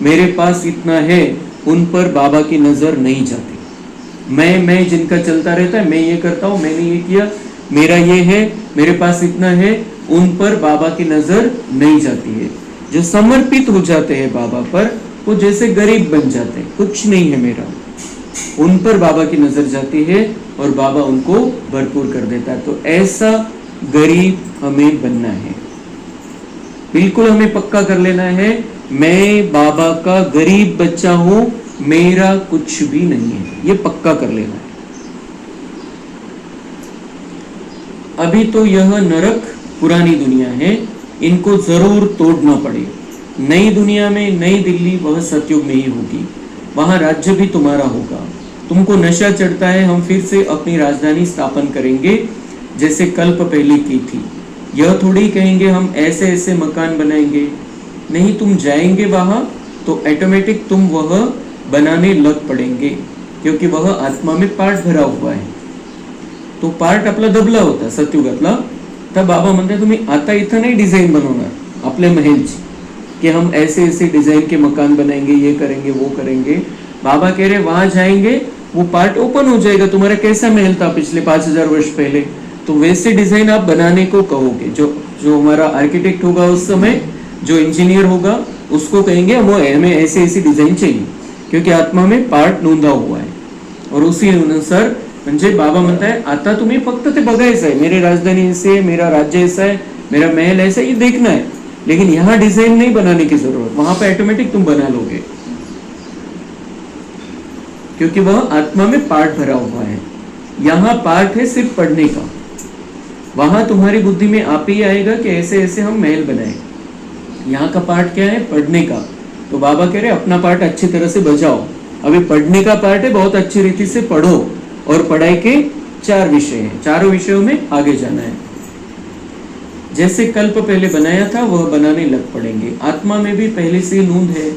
मेरे पास इतना है, उन पर बाबा की नजर नहीं जाती। मैं जिनका चलता रहता है, मैं ये करता हूं, मैंने ये किया, मेरा ये है, मेरे पास इतना है, उन पर बाबा की नजर नहीं जाती है। जो समर्पित हो जाते हैं बाबा पर, वो जैसे गरीब बन जाते हैं, कुछ नहीं है मेरा, उन पर बाबा की नजर जाती है और बाबा उनको भरपूर कर देता है। तो ऐसा गरीब हमें बनना है, बिल्कुल हमें पक्का कर लेना है, मैं बाबा का गरीब बच्चा हूं, मेरा कुछ भी नहीं है, ये पक्का कर लेना है। अभी तो यह नरक पुरानी दुनिया है, इनको जरूर तोड़ना पड़े। नई दुनिया में नई दिल्ली वह सतयुग में ही होगी, वहां राज्य भी तुम्हारा होगा। तुमको नशा चढ़ता है, हम फिर से अपनी राजधानी स्थापन करेंगे जैसे कल्प पहले की थी। यह थोड़ी कहेंगे हम ऐसे ऐसे मकान बनाएंगे, नहीं, तुम जाएंगे वहां तो ऑटोमेटिक तुम वह बनाने लग पड़ेंगे, क्योंकि वह आत्मा में पार्ट भरा हुआ है। तो पार्ट आपला दबला होता सतयुगातला, तर बाबा म्हणते तुम्ही आता इथं नाही डिझाईन बनवणार आपले महलची, कि हम ऐसे ऐसे डिजाइन के मकान बनाएंगे, ये करेंगे वो करेंगे। बाबा कह रहे वहां जाएंगे वो पार्ट ओपन हो जाएगा, तुम्हारा कैसा महल था पिछले 5000 वर्ष पहले, तो वैसे डिजाइन आप बनाने को कहोगे। जो जो हमारा आर्किटेक्ट होगा उस समय, जो इंजीनियर होगा, उसको कहेंगे हमें ऐसे ऐसी डिजाइन चाहिए, क्योंकि आत्मा में पार्ट नोंदा हुआ है। और उसी अनुसार म्हणजे बाबा म्हणता है आता तुम्ही फक्त ते बघायचं आहे, मेरी राजधानी ऐसे है, मेरा राज्य ऐसा है, मेरा महल ऐसा है, ये देखना है, लेकिन यहाँ डिजाइन नहीं बनाने की जरूरत, वहां पे ऑटोमेटिक तुम बना लोगे, क्योंकि वह आत्मा में पार्ट भरा हुआ है। यहाँ पार्ट है सिर्फ पढ़ने का, वहां तुम्हारी बुद्धि में आप ही आएगा कि ऐसे ऐसे हम महल बनाए। यहाँ का पार्ट क्या है? पढ़ने का। तो बाबा कह रहे अपना पार्ट अच्छी तरह से बजाओ। अभी पढ़ने का पार्ट है, बहुत अच्छी रीति से पढ़ो, और पढ़ाई के 4 विषय हैं, चारों विषयों में आगे जाना है। जैसे कल्प पहले बनाया था वह बनाने लग पड़ेंगे। आत्मा में भी पहले से नूंद है,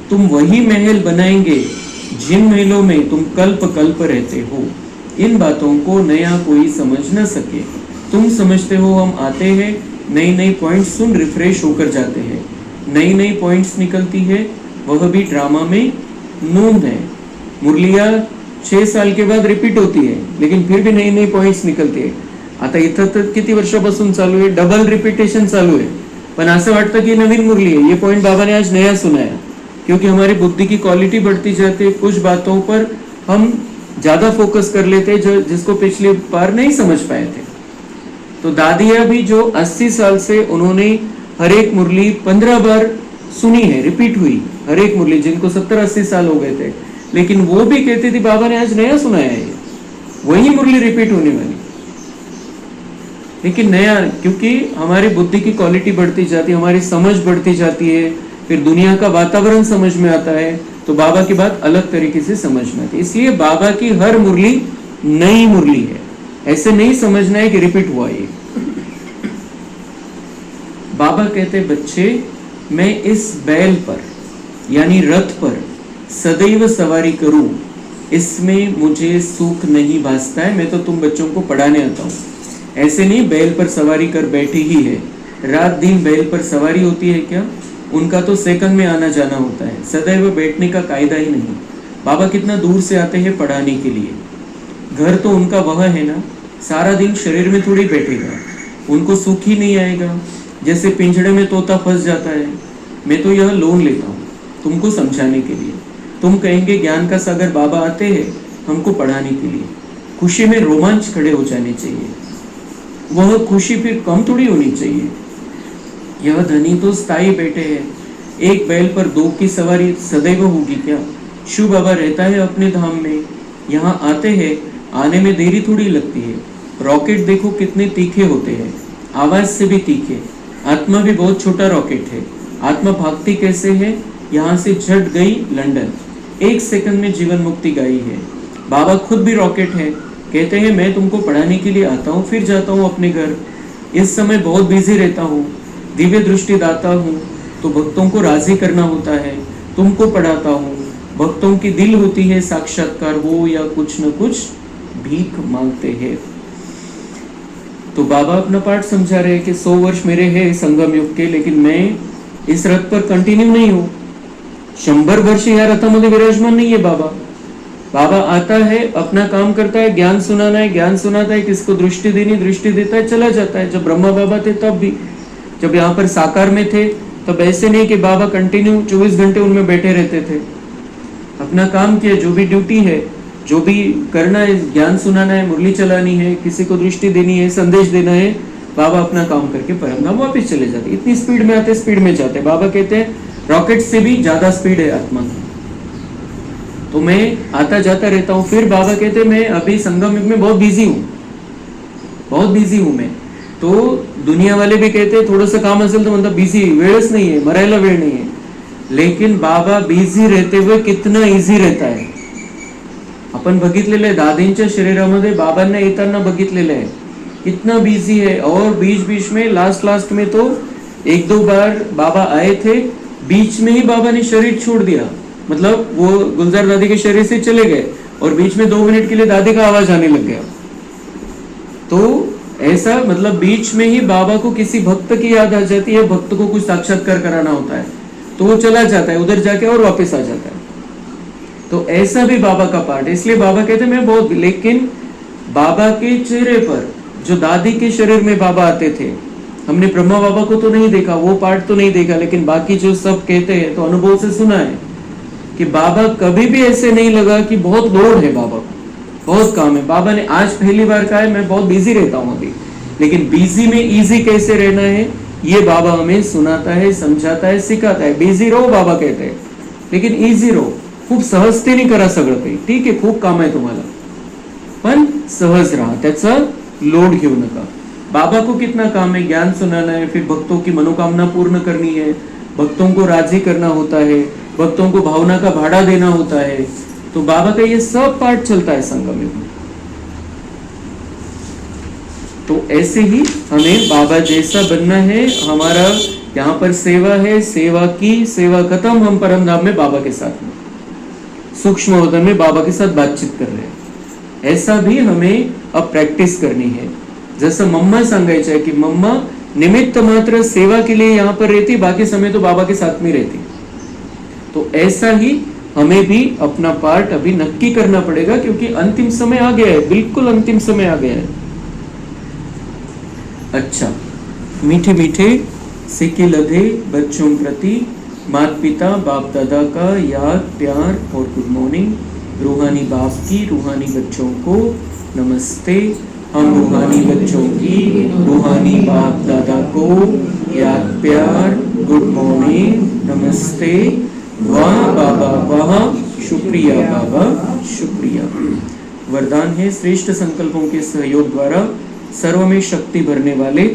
तुम वही महल बनाएंगे जिन महलों में तुम कल्प कल्प रहते हो। इन बातों को नया कोई समझ न सके। तुम समझते हो हम आते हैं, नई नई पॉइंट्स सुन रिफ्रेश होकर जाते हैं, नई नई पॉइंट्स निकलती है, वह भी ड्रामा में नूंद है। मुरलिया 6 साल के बाद रिपीट होती है, लेकिन फिर भी नई नई पॉइंट्स निकलते हैं। आता इथं तर किती वर्षापासून चालू आहे, डबल रिपीटेशन चालू आहे, पण असं वाटतं की नवीन मुरली है। ये पॉइंट बाबा ने आज नया सुनाया, क्योंकि हमारी बुद्धि की क्वालिटी बढ़ती जाती है। कुछ बातों पर हम ज्यादा फोकस कर लेते हैं जो जिसको पिछली बार नहीं समझ पाए थे। तो दादिया भी जो 80 साल से उन्होंने हर एक मुरली 15 बार सुनी है, रिपीट हुई हर एक मुरली, जिनको 70-80 साल हो गए थे, लेकिन वो भी कहती थी बाबा ने आज नया सुनाया है, वही मुरली रिपीट होने वाली। लेकिन नया, क्योंकि हमारी बुद्धि की क्वालिटी बढ़ती जाती है, हमारी समझ बढ़ती जाती है, फिर दुनिया का वातावरण समझ में आता है, तो बाबा की बात अलग तरीके से समझ में आती है। इसलिए बाबा की हर मुरली नई मुरली है, ऐसे नहीं समझना है कि रिपीट हुआ ये। बाबा कहते बच्चे, मैं इस बैल पर यानी रथ पर सदैव सवारी करूं, इसमें मुझे सुख नहीं भासता है। मैं तो तुम बच्चों को पढ़ाने आता हूँ, ऐसे नहीं बैल पर सवारी कर बैठी ही है, रात दिन बैल पर सवारी होती है क्या? उनका तो सेकंड में आना जाना होता है, सदैव बैठने का कायदा ही नहीं। बाबा कितना दूर से आते हैं पढ़ाने के लिए, घर तो उनका वह है ना, सारा दिन शरीर में थोड़ी बैठेगा, उनको सुख ही नहीं आएगा। जैसे पिंजड़े में तोता फंस जाता है। मैं तो यह लोन लेता हूँ तुमको समझाने के लिए। तुम कहेंगे ज्ञान का सागर बाबा आते हैं हमको पढ़ाने के लिए, खुशी में रोमांच खड़े हो जाने चाहिए, वह खुशी फिर कम थोड़ी होनी चाहिए। यह धनी तो स्थायी बैठे हैं, एक बैल पर 2 की सवारी सदैव होगी क्या? शिव बाबा रहता है अपने धाम में, यहाँ आते हैं, आने में देरी थोड़ी लगती है। रॉकेट देखो कितने तीखे होते हैं, आवाज से भी तीखे। आत्मा भी बहुत छोटा रॉकेट है। आत्मा भागती कैसे है? यहाँ से झट गई लंदन, 1 सेकंड में जीवन मुक्ति गाई है। बाबा खुद भी रॉकेट है, कहते हैं मैं तुमको पढ़ाने के लिए आता हूँ, फिर जाता हूँ अपने घर। इस समय बहुत बिजी रहता हूँ, दिव्य दृष्टि दाता हूँ, तो भक्तों को राजी करना होता है, तुमको पढ़ाता हूँ। भक्तों की दिल होती है साक्षात्कार हो या कुछ न कुछ भीख मांगते हैं। तो बाबा अपना पाठ समझा रहे हैं कि 100 वर्ष मेरे हैं संगम युग के, लेकिन मैं इस रथ पर कंटिन्यू नहीं हूँ। 100 वर्ष या रथामध्ये विराजमान नहीं है बाबा। बाबा आता है, अपना काम करता है, ज्ञान सुनाना है, ज्ञान सुनाता है, किसको दृष्टि देनी दृष्टि देता है, चला जाता है। जब ब्रह्मा बाबा थे तब भी, जब यहाँ पर साकार में थे तब ऐसे नहीं कि बाबा कंटिन्यू 24 घंटे उनमें बैठे रहते थे। अपना काम किया, जो भी ड्यूटी है, जो भी करना है, ज्ञान सुनाना है, मुरली चलानी है, किसी को दृष्टि देनी है, संदेश देना है, बाबा अपना काम करके परमधाम वापस चले जाते। इतनी स्पीड में आते, स्पीड में जाते। बाबा कहते हैं रॉकेट से भी ज्यादा स्पीड है आत्मा की। तो मैं आता जाता रहता हूँ। फिर बाबा कहते हैं मैं अभी संगम युग में बहुत बिजी हूँ, बहुत बिजी हूँ मैं। तो दुनिया वाले भी कहते हैं थोडंसं काम असेल तर म्हणतात बिझी, वेळच नाही आहे, मरायला वेळ नाही आहे। लेकिन बाबा बिझी रहते हुए कितना इझी रहता है। आपण बघितलेलं आहे दादींच्या शरीरामध्ये बाबांना येताना बघितलेलं आहे कितना बिजी है। और बीच बीच में लास्ट में तो 1-2 बार बाबा आए थे, बीच में ही बाबा ने शरीर छोड़ दिया, मतलब वो गुलजार दादी के शरीर से चले गए और बीच में 2 मिनट के लिए दादी का आवाज आने लग गया। तो ऐसा मतलब बीच में ही बाबा को किसी भक्त की याद आ जाती है, भक्त को कुछ साक्षात्कार कराना होता है तो वो चला जाता है उधर जाके और वापस आ जाता है। तो ऐसा भी बाबा का पार्ट है। इसलिए बाबा कहते हैं मैं बहुत, लेकिन बाबा के चेहरे पर जो दादी के शरीर में बाबा आते थे, हमने ब्रह्मा बाबा को तो नहीं देखा, वो पार्ट तो नहीं देखा, लेकिन बाकी जो सब कहते हैं तो अनुभव से सुना है कि बाबा कभी भी ऐसे नहीं लगा कि बहुत लोड है बाबा को, बहुत काम है। बाबा ने आज पहली बार कहा है मैं बहुत बिजी रहता हूँ अभी, लेकिन बिजी में इजी कैसे रहना है ये बाबा हमें सुनाता है, समझाता है, सिखाता है। बिझी रहो बाबा कहते हैं, लेकिन इझी रहो, खूप सहजते नाही करा सगळं काही, ठीक आहे खूप काम आहे तुम्हाला, पण सहज राहा, त्याचा लोड घेऊ नका। बाबा को कितना काम है, ज्ञान सुनाना है, फिर भक्तों की मनोकामना पूर्ण करनी है, भक्तों को राजी करना होता है, भक्तों को भावना का भाड़ा देना होता है, तो बाबा का ये सब पार्ट चलता है संगम में। तो ऐसे ही हमें बाबा जैसा बनना है। हमारा यहाँ पर सेवा है, सेवा की, सेवा खत्म, हम परम धाम में बाबा के साथ में, सूक्ष्म वतन में बाबा के साथ बातचीत कर रहे हैं। ऐसा भी हमें अब प्रैक्टिस करनी है। जसं मम्मा सांगायचं है कि मम्मा निमित्त मात्र सेवा के लिए यहाँ पर रहती, बाकी समय तो बाबा के साथ में रहती। तो ऐसा ही हमें भी अपना पार्ट अभी नक्की करना पड़ेगा, क्योंकि अंतिम समय आ गया है, बिल्कुल अंतिम समय आ गया है। अच्छा, मीठे मीठे सिक्के लदे बच्चों प्रति माता पिता बाप दादा का याद, प्यार और गुड मॉर्निंग। रूहानी बाप की रूहानी बच्चों को नमस्ते। हम रूहानी बच्चों की रूहानी बाप दादा को याद, प्यार, गुड मॉर्निंग, नमस्ते। वाह बाबा वाह, शुक्रिया बाबा शुक्रिया। वरदान है श्रेष्ठ संकल्पों के सहयोग द्वारा सर्व में शक्ति भरने वाले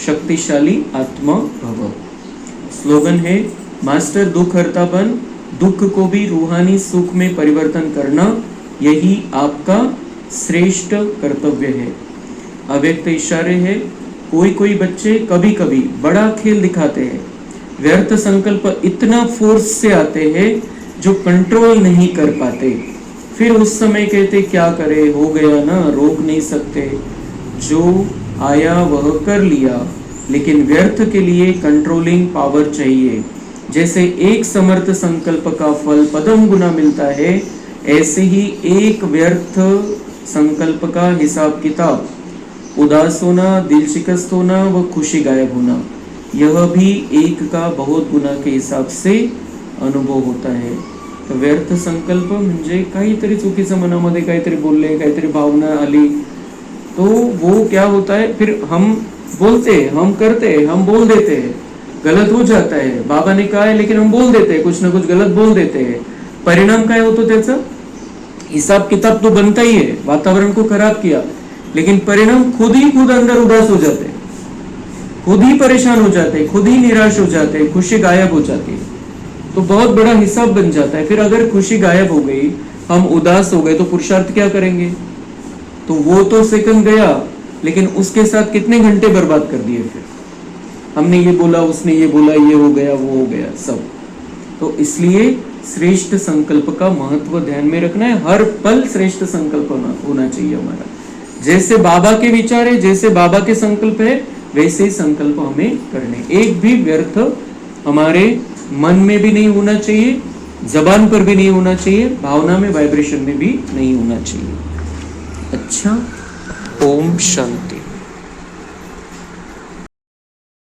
शक्तिशाली आत्मा भव। स्लोगन है मास्टर दुख हरता बन, दुख को भी रूहानी सुख में परिवर्तन करना यही आपका श्रेष्ठ कर्तव्य है। अव्यक्त इशारे है, कोई कोई बच्चे कभी कभी बड़ा खेल दिखाते हैं, व्यर्थ संकल्प इतना फोर्स से आते हैं जो कंट्रोल नहीं कर पाते, फिर उस समय कहते क्या करे, हो गया ना, रोक नहीं सकते, जो आया वह कर लिया। लेकिन व्यर्थ के लिए कंट्रोलिंग पावर चाहिए। जैसे एक समर्थ संकल्प का फल पदम गुना मिलता है, ऐसे ही एक व्यर्थ संकल्प का हिसाब किताब, उदास होना, दिल शिकस्त होना व खुशी गायब होना, यह भी एक का बहुत गुना के हिसाब से अनुभव होता है। तो व्यर्थ संकल्प म्हणजे काहीतरी चुकीचं मनामध्ये काहीतरी बोलले, काहीतरी भावना आली, तो वो क्या होता है, फिर हम बोलते हैं, हम करते हैं, हम बोल देते हैं, गलत हो जाता है। बाबा ने कहा है लेकिन हम बोल देते हैं, कुछ ना कुछ गलत बोल देते हैं। परिणाम काय होतो त्याचा, हिसाब किताब तो बनता ही है, वातावरण को खराब किया, लेकिन परिणाम खुद ही खुद अंदर उदास हो जाते हैं, खुद ही परेशान हो जाते हैं, खुद ही निराश हो जाते हैं, खुशी गायब हो जाती है। तो बहुत बड़ा हिसाब बन जाता है। फिर अगर खुशी गायब हो गई, हम उदास हो गए, तो पुरुषार्थ क्या करेंगे? तो वो तो सेकंड गया, लेकिन उसके साथ कितने घंटे बर्बाद कर दिए। फिर हमने ये बोला, उसने ये बोला, ये हो गया, वो हो गया सब। तो इसलिए श्रेष्ठ संकल्प का महत्व ध्यान में रखना है। हर पल श्रेष्ठ संकल्प होना चाहिए हमारा। जैसे बाबा के विचार है, जैसे बाबा के संकल्प है, वैसे ही संकल्प हमें करने। एक भी व्यर्थ हमारे मन में भी नहीं होना चाहिए, जबान पर भी नहीं होना चाहिए, भावना में, वाइब्रेशन में भी नहीं होना चाहिए। अच्छा, ओम शांति।